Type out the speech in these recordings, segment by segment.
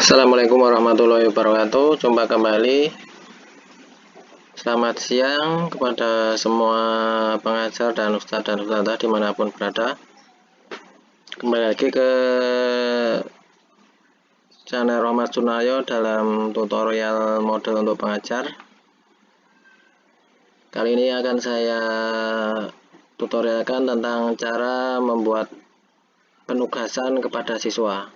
Assalamualaikum warahmatullahi wabarakatuh. Jumpa kembali. Selamat siang kepada semua pengajar dan ustadz dan ustadzah dimanapun berada. Kembali lagi ke channel Rohmat Sunayo dalam tutorial model untuk pengajar. Kali ini akan saya tutorialkan tentang cara membuat penugasan kepada siswa.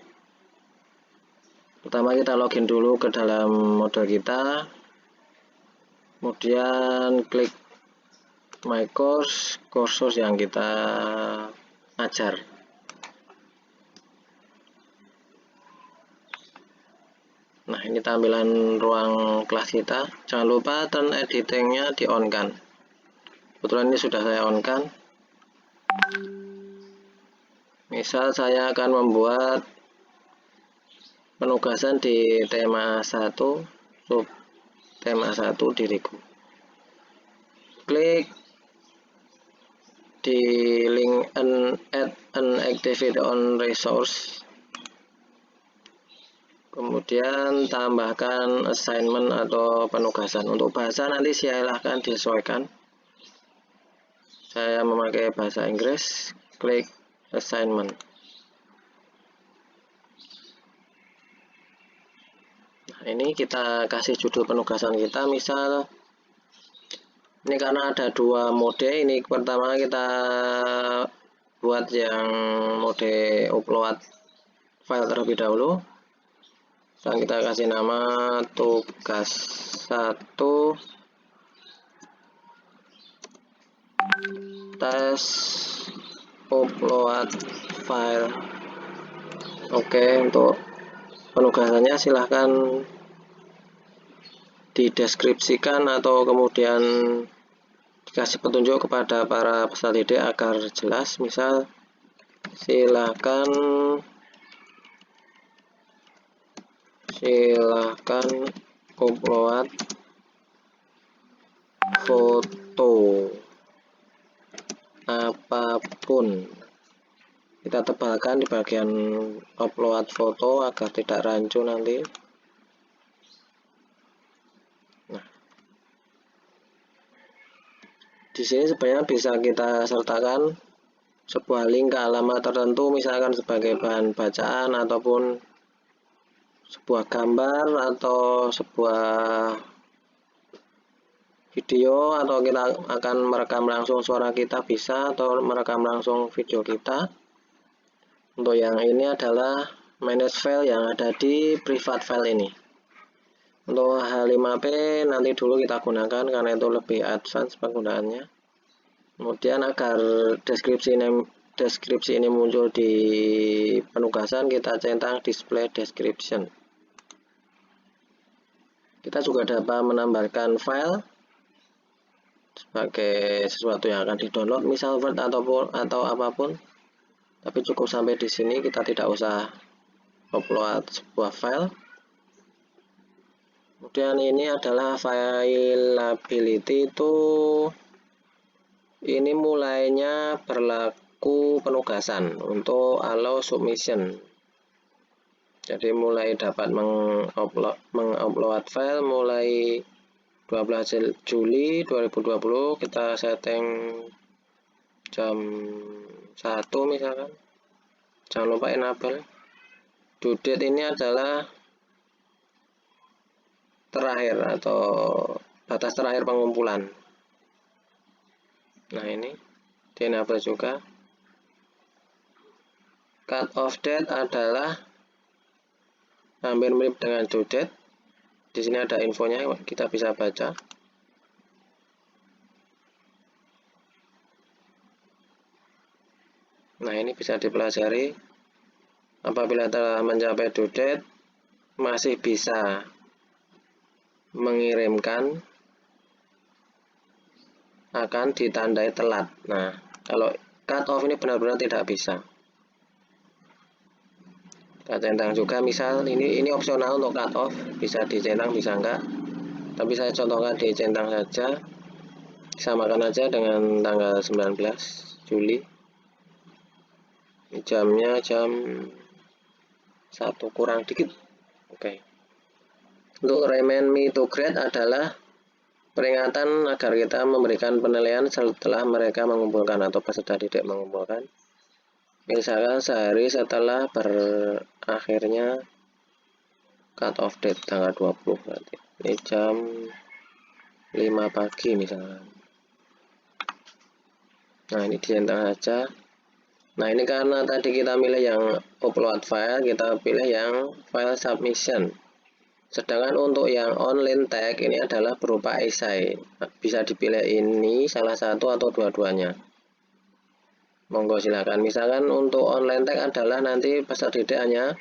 Pertama kita login dulu ke dalam model kita, kemudian klik my course, kursus yang kita ajar. Nah, ini tampilan ruang kelas kita. Jangan lupa turn editingnya di on kan. Kebetulan ini sudah saya on kan. Misal saya akan membuat penugasan di tema 1, sub tema 1 diriku. Klik di link add an activity on resource, kemudian tambahkan assignment atau penugasan. Untuk bahasa nanti silahkan disesuaikan. Saya memakai bahasa Inggris. Klik assignment. Nah, ini kita kasih judul penugasan kita, misal ini karena ada dua mode. Ini pertama kita buat yang mode upload file terlebih dahulu. Sekarang kita kasih nama tugas 1 tes upload file. Oke, untuk penugasannya silahkan dideskripsikan atau kemudian dikasih petunjuk kepada para peserta didik agar jelas. Misal silahkan upload foto apapun. Kita tebalkan di bagian upload foto agar tidak rancu nanti. Nah, di sini sebenarnya bisa kita sertakan sebuah link ke alamat tertentu, misalkan sebagai bahan bacaan ataupun sebuah gambar atau sebuah video, atau kita akan merekam langsung suara kita bisa, atau merekam langsung video kita. Untuk yang ini adalah manage file yang ada di private file ini. Untuk H5P nanti dulu kita gunakan karena itu lebih advance penggunaannya. Kemudian agar deskripsi ini muncul di penugasan, kita centang display description. Kita juga dapat menambahkan file sebagai sesuatu yang akan di-download, misal Word atau apapun. Tapi cukup sampai di sini, kita tidak usah upload sebuah file. Kemudian ini adalah fileability, itu ini mulainya berlaku penugasan untuk allow submission. Jadi mulai dapat mengupload file mulai 12 Juli 2020. Kita setting jam 1 misalkan. Jangan lupa enable. Due date ini adalah terakhir atau batas terakhir pengumpulan. Nah, ini di enable juga. Cut off date adalah hampir mirip dengan due date. Di sini ada infonya, kita bisa baca. Nah, ini bisa dipelajari. Apabila telah mencapai due date, masih bisa mengirimkan, akan ditandai telat. Nah, kalau cut off ini benar-benar tidak bisa. Kita centang juga, misal ini opsional untuk cut off, bisa dicentang bisa enggak, tapi saya contohkan dicentang saja. Samakan aja dengan tanggal 19 Juli. Jamnya jam 1 kurang dikit. Oke. Untuk remind me to grade adalah peringatan agar kita memberikan penilaian setelah mereka mengumpulkan atau peserta didik mengumpulkan. Misalkan sehari setelah berakhirnya cut off date tanggal 20 berarti. Ini jam 5 pagi misalkan. Nah, ini dientah saja. Nah, ini karena tadi kita pilih yang upload file, kita pilih yang file submission. Sedangkan untuk yang online tag ini adalah berupa esai. Bisa dipilih ini salah satu atau dua-duanya. Monggo silakan. Misalkan untuk online tag adalah nanti peserta didik hanya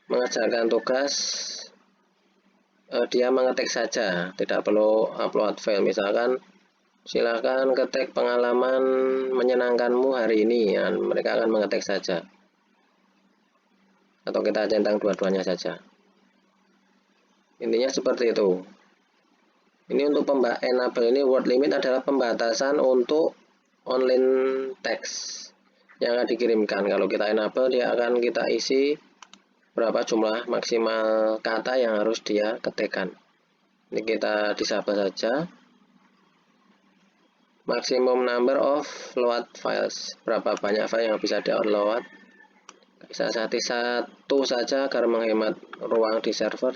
mengerjakan tugas, dia mengetik saja, tidak perlu upload file. Misalkan silakan ketik pengalaman menyenangkanmu hari ini, ya, mereka akan mengetik saja. Atau kita centang dua-duanya saja. Intinya seperti itu. Ini untuk enable ini word limit adalah pembatasan untuk online text yang akan dikirimkan. Kalau kita enable, dia akan kita isi berapa jumlah maksimal kata yang harus dia ketikkan. Ini kita disable saja. Maximum number of load files, berapa banyak file yang bisa di-download. Bisa satu saja agar menghemat ruang di server.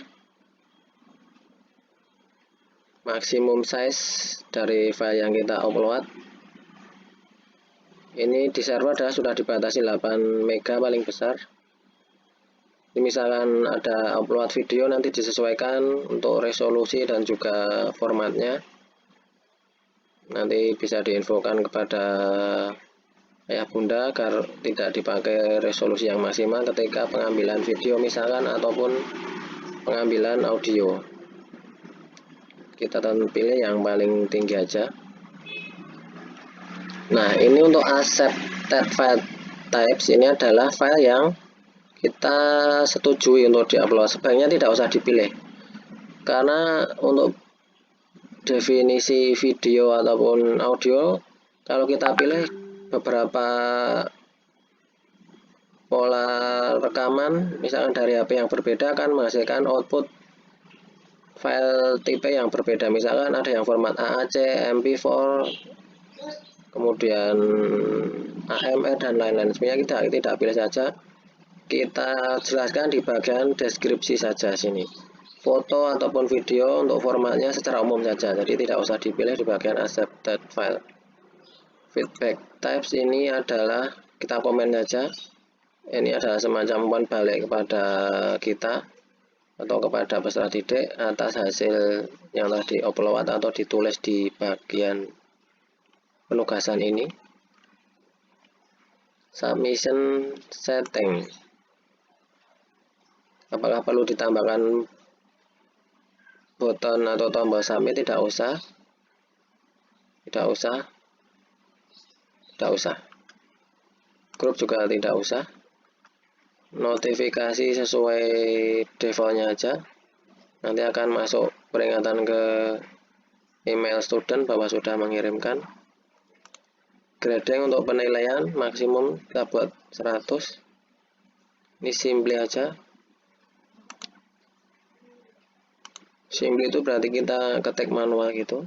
Maksimum size dari file yang kita upload. Ini di server sudah dibatasi 8 MB paling besar. Ini misalkan ada upload video, nanti disesuaikan untuk resolusi dan juga formatnya. Nanti bisa diinfokan kepada ayah bunda agar tidak dipakai resolusi yang maksimal ketika pengambilan video misalkan ataupun pengambilan audio. Kita pilih yang paling tinggi aja. Nah, ini untuk accepted file types, ini adalah file yang kita setujui untuk diupload. Sebaiknya tidak usah dipilih, karena untuk definisi video ataupun audio, kalau kita pilih beberapa pola rekaman misalkan dari HP yang berbeda akan menghasilkan output file tipe yang berbeda. Misalkan ada yang format AAC, MP4, kemudian AMR dan lain-lain. Sebenarnya kita tidak pilih saja, kita jelaskan di bagian deskripsi saja sini. Foto ataupun video untuk formatnya secara umum saja, jadi tidak usah dipilih di bagian accepted file. Feedback types ini adalah kita komen saja. Ini adalah semacam umpan balik kepada kita atau kepada peserta didik atas hasil yang telah di-upload atau ditulis di bagian penugasan ini. Submission setting. Apakah perlu ditambahkan button atau tombol submit? Tidak usah. Grup juga tidak usah. Notifikasi sesuai defaultnya aja. Nanti akan masuk peringatan ke email student bahwa sudah mengirimkan. Grading untuk penilaian maksimum kita buat 100. Ini simply aja. Simply itu berarti kita ketik manual gitu.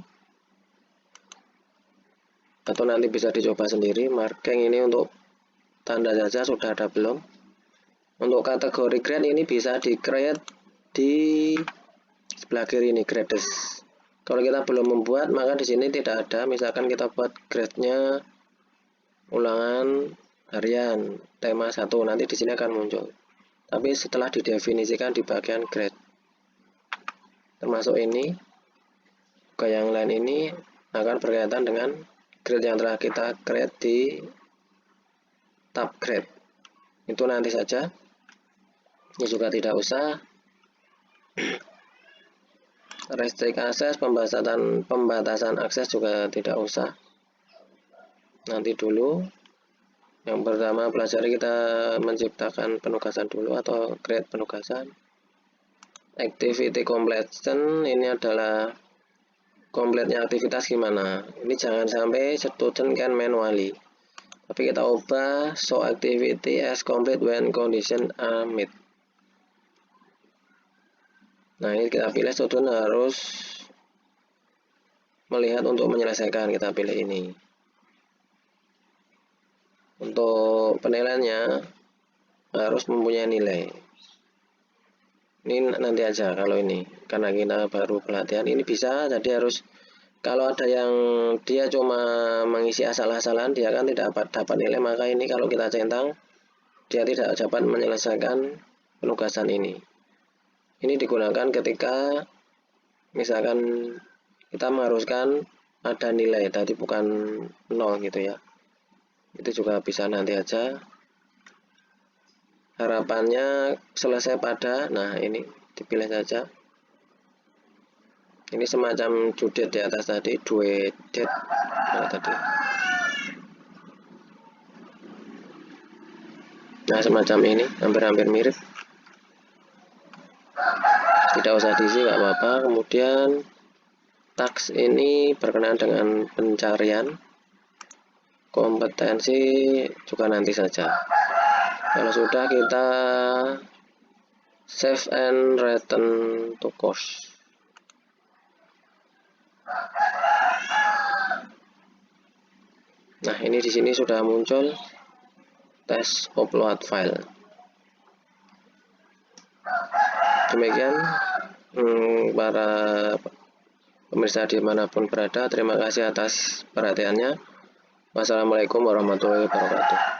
Atau nanti bisa dicoba sendiri. Marking ini untuk tanda saja sudah ada belum. Untuk kategori grade ini bisa di create di sebelah kiri ini, grades. Kalau kita belum membuat, maka di sini tidak ada. Misalkan kita buat grade-nya ulangan harian tema 1, nanti di sini akan muncul. Tapi setelah didefinisikan di bagian grade. Termasuk ini. Juga yang lain ini akan berkaitan dengan grade yang telah kita create di tab grade. Itu nanti saja. Ini juga tidak usah. Restrict akses, pembatasan akses juga tidak usah. Nanti dulu. Yang pertama pelajari kita menciptakan penugasan dulu atau create penugasan. Activity completion ini adalah kompletnya aktivitas gimana. Ini jangan sampai student can manually. Tapi kita ubah show activity as complete when condition are met. Nah, ini kita pilih student harus melihat untuk menyelesaikan, kita pilih ini. Untuk penilaiannya harus mempunyai nilai. Ini nanti aja kalau ini, karena kita baru pelatihan, ini bisa, jadi harus, kalau ada yang dia cuma mengisi asal-asalan, dia kan tidak dapat nilai, maka ini kalau kita centang, dia tidak dapat menyelesaikan penugasan ini. Ini digunakan ketika misalkan kita mengharuskan ada nilai, tadi bukan 0 gitu ya. Itu juga bisa nanti aja. Harapannya selesai pada, nah ini dipilih saja. Ini semacam due date di atas tadi, due date tadi. Nah, semacam ini, hampir-hampir mirip. Tidak usah diisi, nggak apa-apa. Kemudian task ini berkenaan dengan pencarian. Kompetensi juga nanti saja. Kalau sudah, kita save and return to course. Nah, ini di sini sudah muncul tes upload file. Demikian para pemirsa dimanapun berada, terima kasih atas perhatiannya. Wassalamualaikum warahmatullahi wabarakatuh.